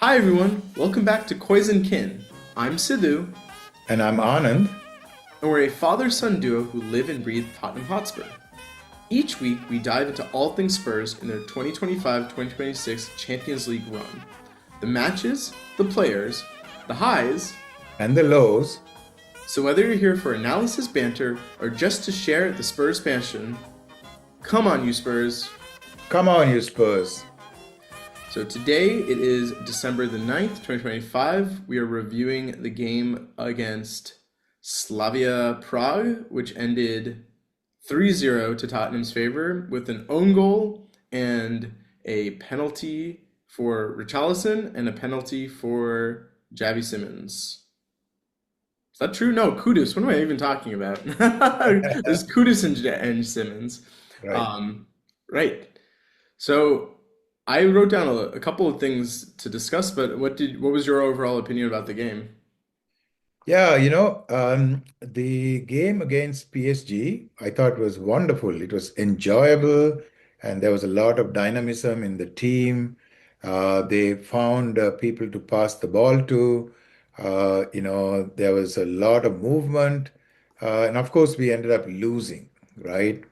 Hi everyone, welcome back to COYS and Kin. I'm Siddhu, And I'm Anand. and we're a father-son duo who live and breathe Tottenham Hotspur. Each week, we dive into all things Spurs in their 2025-2026 Champions League run. The matches, the players, the highs. And the lows. So whether you're here for analysis, banter, or just to share the Spurs passion, come on you Spurs. Come on, you Spurs. So today it is December the 9th, 2025. We are reviewing the game against Slavia Prague, which ended 3-0 to Tottenham's favor with an own goal and a penalty for Richarlison and a penalty for Javi Simmons. Is that true? No, Kudus. What am I even talking about? There's Kudus and Simmons. Right. Um, right. So I wrote down a couple of things to discuss, but what was your overall opinion about the game? Yeah, the game against PSG, I thought was wonderful. It was enjoyable, and there was a lot of dynamism in the team. They found people to pass the ball to. There was a lot of movement. And of course, we ended up losing, right?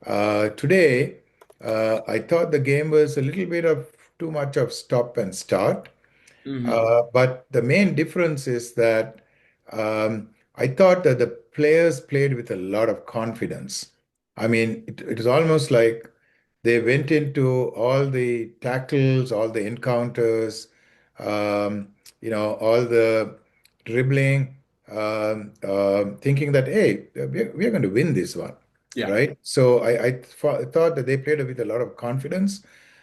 Today, I thought the game was a little bit of too much of stop and start. Hmm. But the main difference is that I thought that the players played with a lot of confidence. I mean, it was almost like they went into all the tackles, all the encounters, all the dribbling, thinking that, hey, we're going to win this one, Yeah. right? So I thought that they played with a lot of confidence.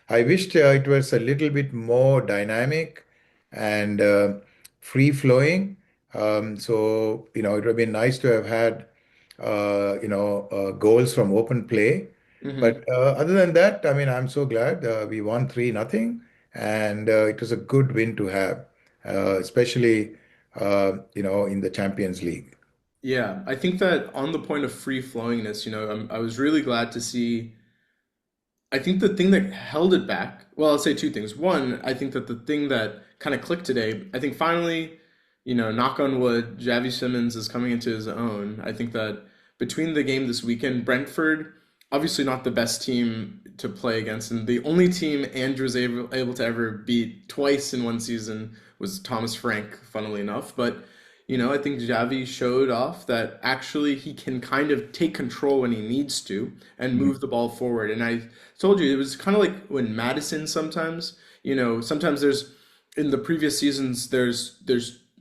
I wished it was a little bit more dynamic and free flowing. It would have been nice to have had, goals from open play. Hmm. But other than that, I mean, I'm so glad we won 3-0, and it was a good win to have, especially, in the Champions League. Yeah, I think that on the point of free flowingness, I was really glad to see. I think the thing that held it back, well, I'll say two things. One, I think that the thing that kind of clicked today, I think finally, knock on wood, Javi Simmons is coming into his own. I think that between the game this weekend, Brentford, obviously not the best team to play against, and the only team Andrew was able to ever beat twice in one season was Thomas Frank, funnily enough. But I think Javi showed off that actually he can kind of take control when he needs to and Mhm. move the ball forward. And I told you it was kind of like when Madison sometimes, sometimes there's in the previous seasons there's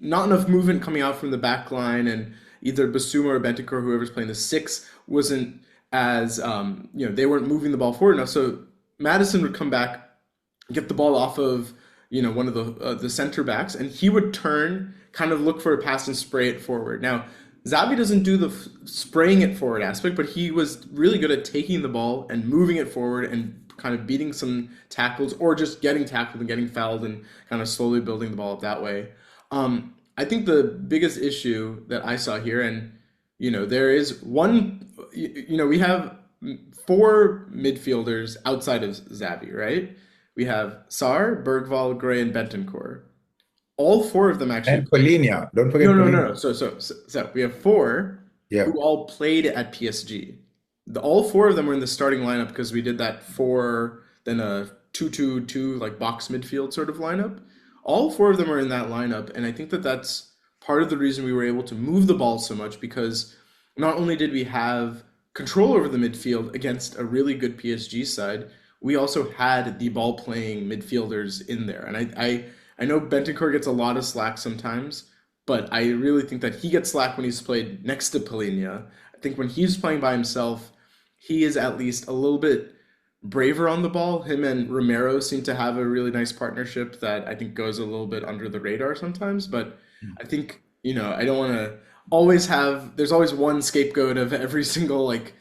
not enough movement coming out from the back line, and either Basuma or Bentancur, whoever's playing the six, wasn't as they weren't moving the ball forward enough. So Madison would come back, get the ball off of one of the center backs, and he would turn, kind of look for a pass and spray it forward. Now, Xavi doesn't do the spraying it forward aspect, but he was really good at taking the ball and moving it forward and kind of beating some tackles or just getting tackled and getting fouled and kind of slowly building the ball up that way. I think the biggest issue that I saw here, and there is one, we have four midfielders outside of Xavi, right? We have Sar, Bergval, Gray, and Bentancur. All four of them actually And played. Polina, don't No, forget no, no, Polina. no. So we have four Yeah. who all played at PSG. All four of them were in the starting lineup because we did that four, then a 2-2-2 like box midfield sort of lineup. All four of them are in that lineup, and I think that that's part of the reason we were able to move the ball so much because not only did we have control over the midfield against a really good PSG side, we also had the ball playing midfielders in there. And I know Bentancur gets a lot of slack sometimes, but I really think that he gets slack when he's played next to Polina. I think when he's playing by himself, he is at least a little bit braver on the ball. Him and Romero seem to have a really nice partnership that I think goes a little bit under the radar sometimes. But I think, I don't want to always have, there's always one scapegoat of every single like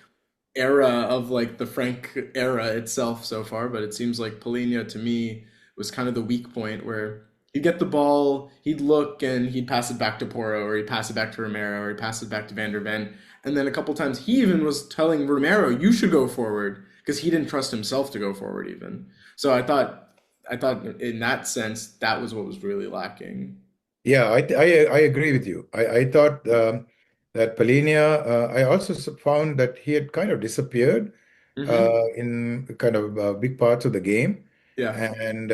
era of like the Frank era itself so far, but it seems like Polina to me was kind of the weak point where he'd get the ball, he'd look and he'd pass it back to Porro or he'd pass it back to Romero or he'd pass it back to Van der Ven. And then a couple times he even was telling Romero, you should go forward because he didn't trust himself to go forward even. So I thought I thought in that sense that was what was really lacking. Yeah, I agree with you. I thought that Polinia, I also found that he had kind of disappeared Hmm. in kind of big parts of the game. Yeah. And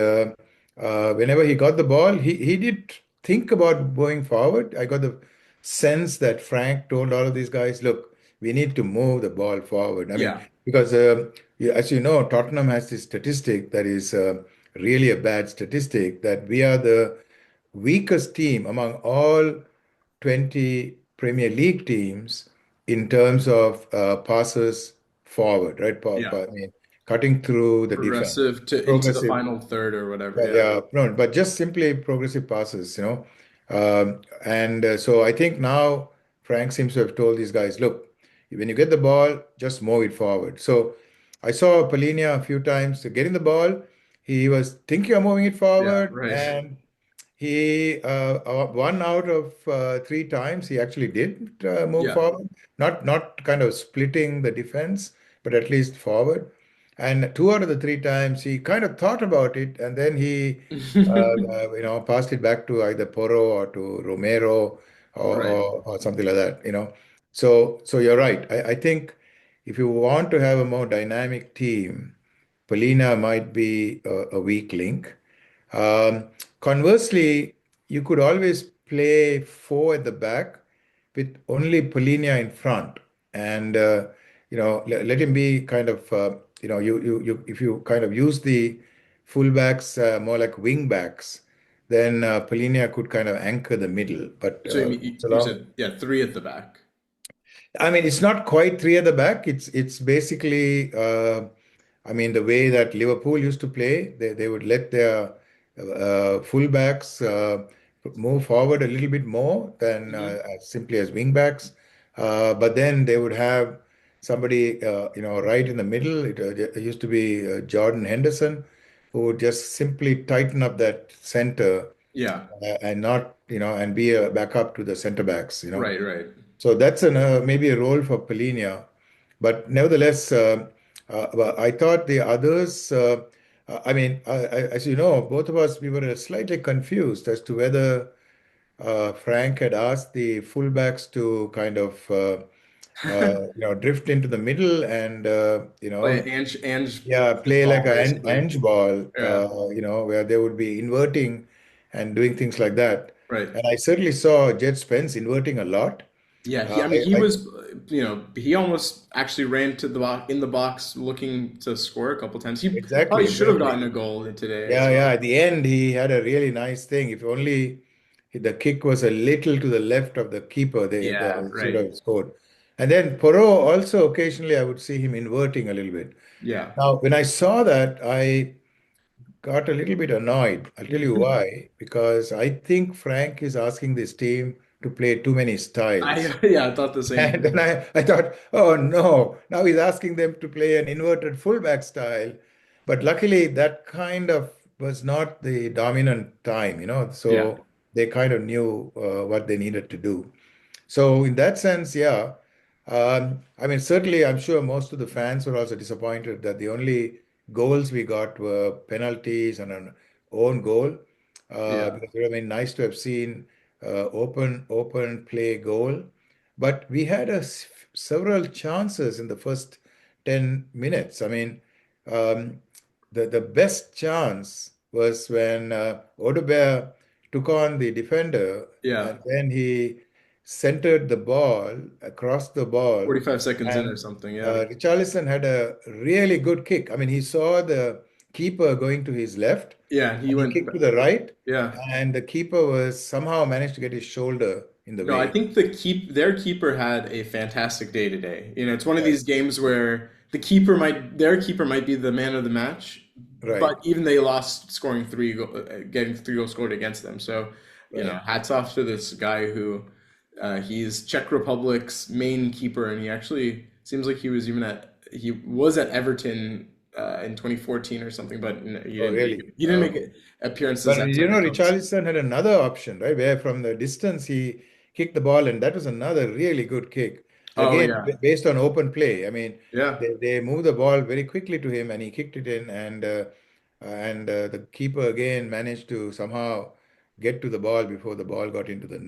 whenever he got the ball, he did think about going forward. I got the sense that Frank told all of these guys, look, we need to move the ball forward. I mean, Yeah. because as you know, Tottenham has this statistic that is really a bad statistic that we are the weakest team among all 20 Premier League teams in terms of passes forward, right? Yeah. I mean, cutting through the defense, Progressive to into the progressive. final third or whatever. Yeah, Yeah. yeah, no, but just simply progressive passes, you know. And so I think now Frank seems to have told these guys, look, when you get the ball, just move it forward. So I saw Polinia a few times getting the ball. He was thinking of moving it Yeah. forward, Right. and he one out of three times he actually did move Yeah. forward, not kind of splitting the defense, but at least forward. And two out of the three times he kind of thought about it, and then he passed it back to either Porro or to Romero Right. or something like that. So you're right. I think if you want to have a more dynamic team, Polina might be a weak link. Um, Conversely, you could always play four at the back with only Polinia in front, and let him be kind of you if you kind of use the fullbacks more like wing backs, then Polinia could kind of anchor the middle. But So you mean so you long, said yeah, three at the back. I mean, it's not quite three at the back. It's basically, I mean, the way that Liverpool used to play. They would let their fullbacks move forward a little bit more than Hmm. simply as wing backs. But then they would have somebody, right in the middle. It used to be Jordan Henderson, who would just simply tighten up that center Yeah. and not, and be a backup to the center backs. Right. Right. So that's maybe a role for Polinia. But nevertheless, well, I thought the others, I mean, as you know, both of us, we were slightly confused as to whether Frank had asked the fullbacks to kind of, drift into the middle and, Play Ange yeah, play like ball an basically. Ange ball, Yeah. where they would be inverting and doing things like that. Right. And I certainly saw Jed Spence inverting a lot. Yeah. Uh, I mean, he I was, he almost actually ran to the box in the box looking to score a couple times. He probably Exactly, should have exactly. gotten a goal today as Yeah, yeah. well. At the end, he had a really nice thing. If only the kick was a little to the left of the keeper, they Yeah. should Right. have scored. And then Porro also occasionally, I would see him inverting a little bit. Yeah. Now, when I saw that, I got a little bit annoyed. I'll tell you why. Because I think Frank is asking this team to play too many styles. I thought the same And then thing. I thought, oh no, now he's asking them to play an inverted fullback style. But luckily, that kind of was not the dominant time. Yeah. So they kind of knew what they needed to do. So in that sense, yeah. I mean, certainly, I'm sure most of the fans were also disappointed that the only goals we got were penalties and an own goal. Yeah. Because it would have been nice to have seen open play goal. But we had several chances in the first 10 minutes. I mean, um, the best chance was when Odegaard took on the defender Yeah. and then he centered the ball across the ball, 45 seconds in or and something. Yeah. Richarlison had a really good kick. I mean, he saw the keeper going to his left, Yeah. He and he went. kicked to the right, Yeah. and the keeper was somehow managed to get his shoulder in the No, I way. think their keeper had a fantastic day today. It's one of Yeah, these games where their keeper might be the man of the match, but right, even they lost scoring getting three goals scored against them. So, right. hats off to this guy who, he's Czech Republic's main keeper, and he actually seems like he was at Everton, in 2014 or something, but Oh, really? he didn't make appearances But outside the clubs. Richarlison had another option, right? Where from the distance he kicked the ball, and that was another really good kick. Oh Again, yeah, based on open play. I mean, yeah, they moved the ball very quickly to him, and he kicked it in. And and the keeper again managed to somehow get to the ball before the ball got into the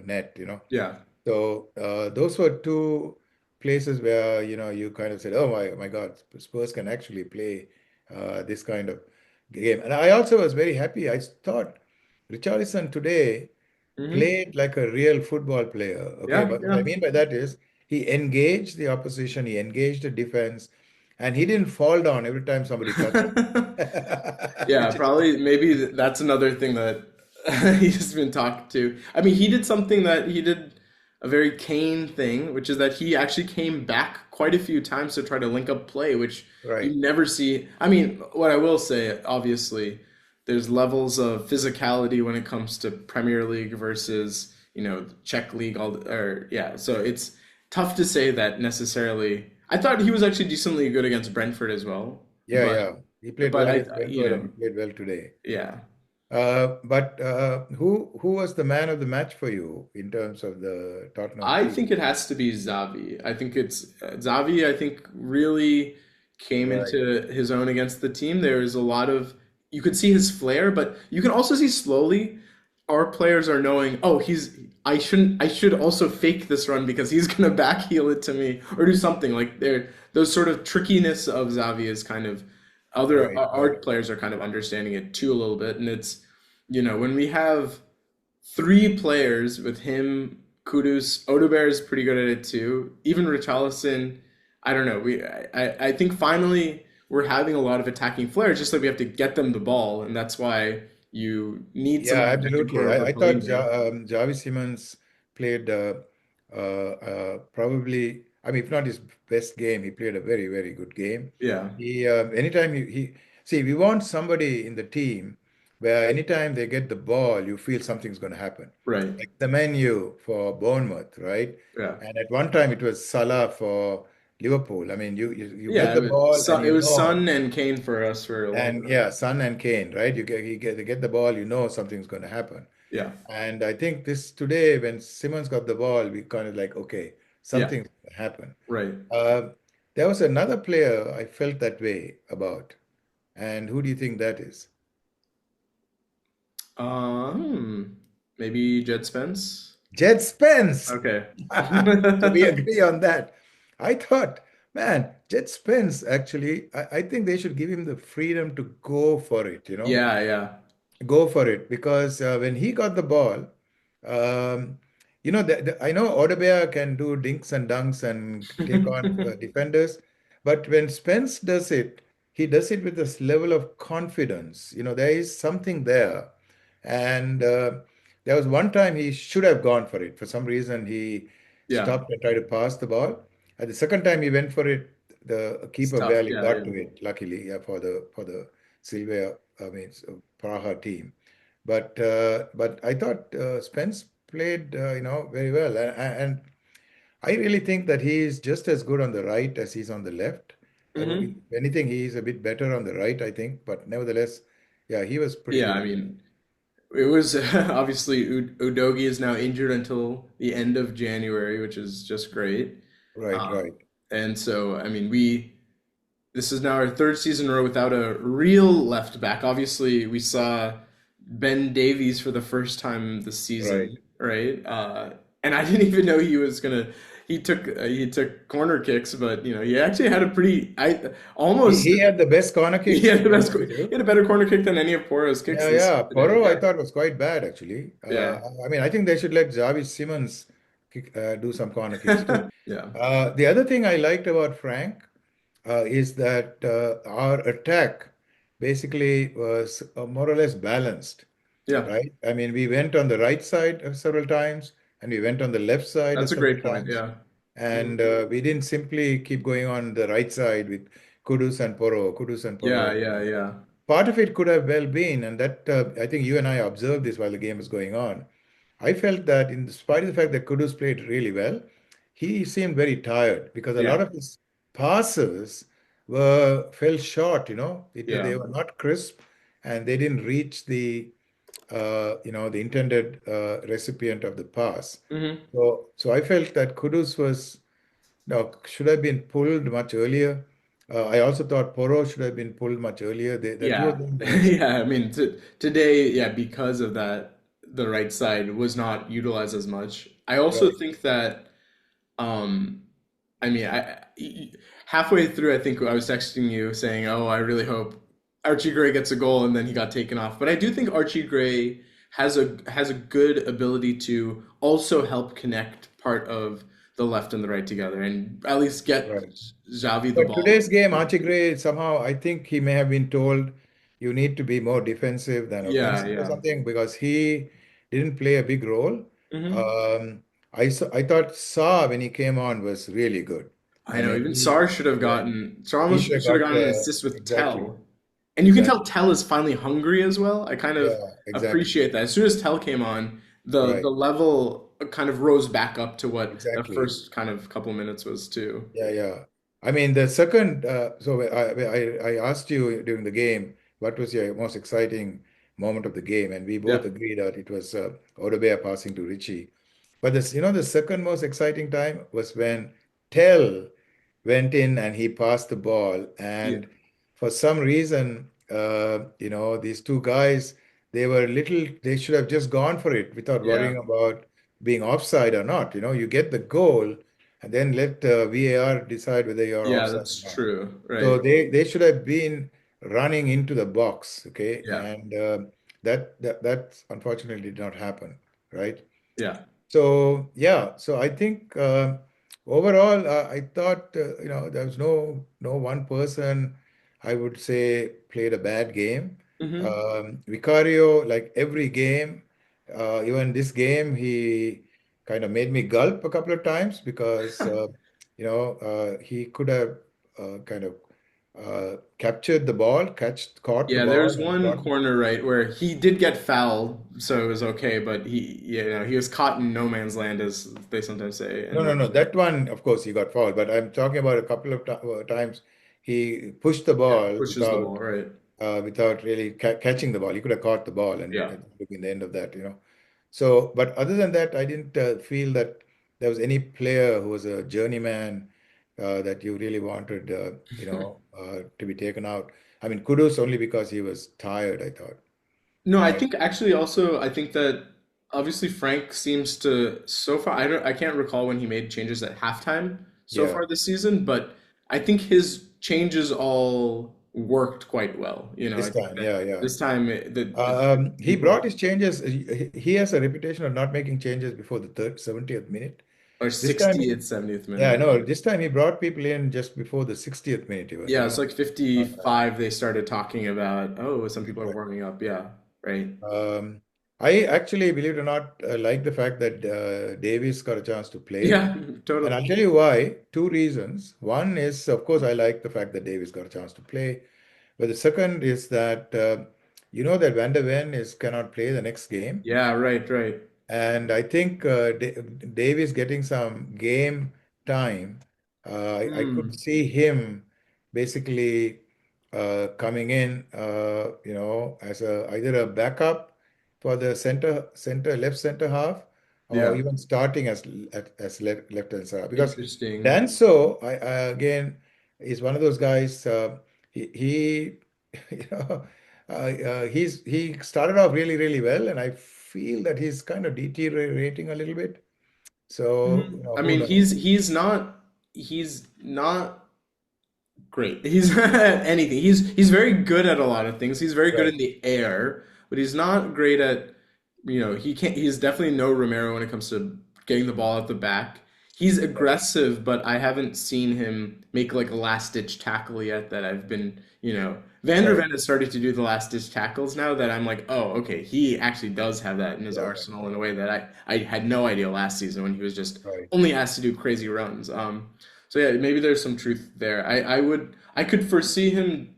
net, you know. Yeah. So those were two places where, you know, you kind of said, "Oh my God, Spurs can actually play this kind of game." And I also was very happy. I thought Richarlison today Hmm. played like a real football player. Okay, Yeah, but what I yeah. mean by that is he engaged the opposition, he engaged the defense, and he didn't fall down every time somebody touched him. Yeah, Which is probably maybe that's another thing that he's been talked to. I mean, he did something that he did a very Kane thing, which is that he actually came back quite a few times to try to link up play, which right. you never see. I mean, what I will say, obviously, there's levels of physicality when it comes to Premier League versus, Czech League, or yeah, so it's tough to say that necessarily. I thought he was actually decently good against Brentford as well, Yeah, yeah. He played but well I, against Brentford and he played well today. yeah. But who was the man of the match for you in terms of the Tottenham I team? think it has to be Xavi. I think it's Xavi. I think really came Right. into his own against the team. There is a lot of you could see his flair, but you can also see slowly our players are knowing, oh, I should also fake this run because he's gonna backheel it to me or do something like there. Those sort of trickiness of Xavi is kind of other Right, our right. players are kind of understanding it too a little bit, and it's when we have three players with him, Kudus, Odegaard is pretty good at it too. Even Richarlison, I don't know. I think finally we're having a lot of attacking flair. It's just that we have to get them the ball, and that's why you need Yeah, someone like absolutely. Bentancur over I thought Paulinho. Javi Simmons played probably, I mean, if not his best game, he played a very, very good game. Yeah, He anytime see, we want somebody in the team where anytime they get the ball, you feel something's going to happen. right. Like the menu for Bournemouth, right? Yeah, And at one time it was Salah for Liverpool. I mean, you get yeah. the ball and It you was know. Son and Kane for us for a long And time. yeah, Son and Kane, right? They get the ball, you know something's going to happen. Yeah, And I think this today, when Simmons got the ball, we kind of like, okay, yeah. something's going to happen. Right. Uh, there was another player I felt that way about. And who do you think that is? Maybe Jed Spence. Jed Spence. Okay. So we agree on that. I thought, man, Jed Spence actually, I think they should give him the freedom to go for it, you know? Yeah, yeah, Go for it because when he got the ball, um, you know, I know Odegaard can do dinks and dunks and take on defenders, but when Spence does it, he does it with this level of confidence. You know, there is something there. And there was one time he should have gone for it. For some reason, he yeah. stopped and tried to pass the ball. And the second time he went for it, the keeper Stuff. barely Yeah, got yeah. to it, luckily, yeah, for the Sylvia, I mean, Praha team. But I thought Spence played, very well. And I really think that he is just as good on the right as he's on the left. If Hmm. anything, he is a bit better on the right, I think. But nevertheless, yeah, he was pretty Yeah, good I on the mean, it was obviously Udogi is now injured until the end of January, which is just great. right, Um, right, and so, I mean, this is now our third season in a row without a real left back. Obviously, we saw Ben Davies for the first time this right. season, right? And I didn't even know he was gonna. He took corner kicks, but he actually had a pretty I almost He had the best corner he kicks, had to the be best. honest with He you. had a better corner kick than any of Poro's kicks Yeah, this yeah. today. Porro, I Yeah, thought was quite bad actually. yeah, I mean, I think they should let Xavi Simmons do some corner kicks too. yeah, The other thing I liked about Frank is that our attack basically was more or less balanced, yeah. right? I mean, we went on the right side several times and we went on the left side That's a several great point. times. Yeah. And Mhm. we didn't simply keep going on the right side with Kudus and Poro, Kudus and Yeah, Poro. yeah, yeah. Part of it could have well been, and that I think you and I observed this while the game was going on. I felt that, in spite of the fact that Kudus played really well, he seemed very tired because a lot Yeah. of his passes were fell short. They Yeah. were not crisp, and they didn't reach the intended recipient of the pass. Hmm. So I felt that Kudus was, no, should have been pulled much earlier. I also thought Poro should have been pulled much earlier. The two of Yeah, them were yeah. I mean, today, yeah, because of that, the right side was not utilized as much. I also right. think that, I mean, halfway through, I think I was texting you saying, "Oh, I really hope Archie Gray gets a goal," and then he got taken off. But I do think Archie Gray has a good ability to also help connect part of the left and the right together, and at least get Right. Xavi the But ball. today's game, Archie Gray, somehow I think he may have been told you need to be more defensive than Yeah, offensive or yeah. something because he didn't play a big role. Hmm. Um, I thought Saw when he came on was really good. I I know. mean, Even Sar should have yeah, gotten. Sar he almost should have should have got gotten an assist with exactly, Tell, and you can tell exactly. Tell is finally hungry as well. I kind of Yeah, exactly. appreciate that. As soon as Tell came on, the Right, level kind of rose back up to what the exactly. first kind of couple minutes was too. Yeah, yeah. I mean, the second, so I asked you during the game, what was your most exciting moment of the game? And we both Yeah, agreed that it was Odebear passing to Richie. But the second most exciting time was when Tell went in and he passed the ball. yeah, And for some reason, these two guys, they should have just gone for it without yeah, worrying about being offside or not. You get the goal and then let VAR decide whether you're yeah. offside That's or not. true. So Right. they should have been running into the box, okay? Yeah, And that unfortunately did not happen, right? yeah. So yeah, so I think overall, I thought there was no one person I would say played a bad game. Hmm. Vicario, like every game, even this game, he kind of made me gulp a couple of times because he could have kind of captured the ball, caught the Yeah, ball, there's and one brought. corner right where he did get fouled, so it was okay, but he was caught in no man's land, as they sometimes say, No, and no, then no. That one, of course, he got fouled. But I'm talking about a couple of times he pushed the yeah, ball pushes the ball, right? without really catching the ball. He could have caught the ball, and Yeah. that would have been the end of that. So, but other than that, I didn't feel that there was any player who was a journeyman that you really wanted, to be taken out. I mean, Kudus only because he was tired, I thought. No, I Right? think actually also I think that obviously Frank seems to so far I can't recall when he made changes at halftime so Yeah. far this season, but I think his changes all worked quite well. I This think time, that yeah, yeah. this time the He brought people his changes. He has a reputation of not making changes before the 70th minute. are This time, 60th, 70th yeah, I minute. know. This time he brought people in just before the 60th minute, even, Yeah, it's like Not that. 55 they started talking about, oh, some people are Right. warming up. Yeah, right. Um, I actually, believe it or not, like the fact that Davis got a chance to play. Yeah, And totally. I'll tell you why. Two reasons. One is, of course, I like the fact that Davis got a chance to play. But the second is that you know that Van der Ven cannot play the next game. Yeah, right, right. And I think Dave is getting some game time. I could Hmm. see him basically coming in, as either a backup for the left center half, or Yeah. even starting as left hand side. Because Interesting. Danso, again, is one of those guys. He you know, he started off really, really well, and I feel that he's kind of deteriorating a little bit. So, Mhm. I who mean, knows? he's not great. He's not at anything. He's very good at a lot of things. He's very good Right, in the air, but he's not great at, he can't he's definitely no Romero when it comes to getting the ball at the back. He's right, aggressive, but I haven't seen him make like a last ditch tackle yet that I've been, Van der right. Ven has started to do the last ditch tackles now that I'm like, oh, okay, he actually does have that in his Yeah, arsenal in a way that I had no idea last season when he was just right. only asked to do crazy runs. So yeah, maybe there's some truth there. I could foresee him,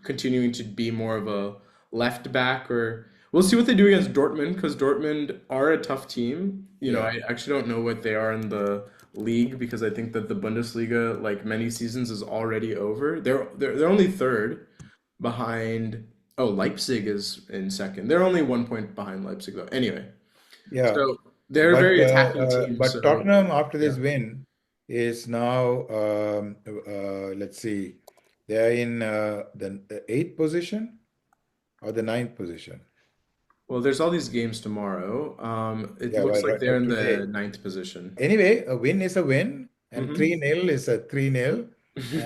continuing to be more of a left back, or we'll see what they do against Dortmund because Dortmund are a tough team. Yeah, I actually don't know what they are in the league because I think that the Bundesliga, like many seasons, is already over. They're only third behind. Oh, Leipzig is in second. They're only 1 point behind Leipzig though. Anyway, yeah. so they're a very attacking team. But So Tottenham after yeah. this win. is now, let's see, they are in the eighth position or the ninth position. Well, there's all these games tomorrow. It Yeah, looks well, like they're in today. the ninth position. Anyway, a win is a win, and Mm-hmm. 3-0 is a 3-0.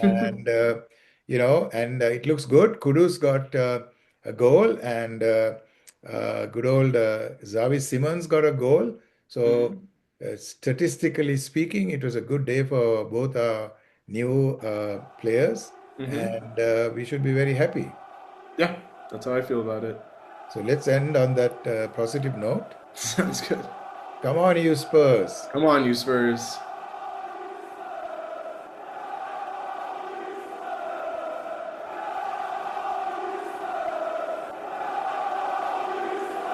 And, it looks good. Kudus got a goal, and good old Xavi Simons got a goal. So, Mm-hmm. statistically speaking, it was a good day for both our new players, Mm-hmm. and we should be very happy. Yeah, that's how I feel about it. So, let's end on that positive note. Sounds good. Come on, you Spurs. Come on, you Spurs.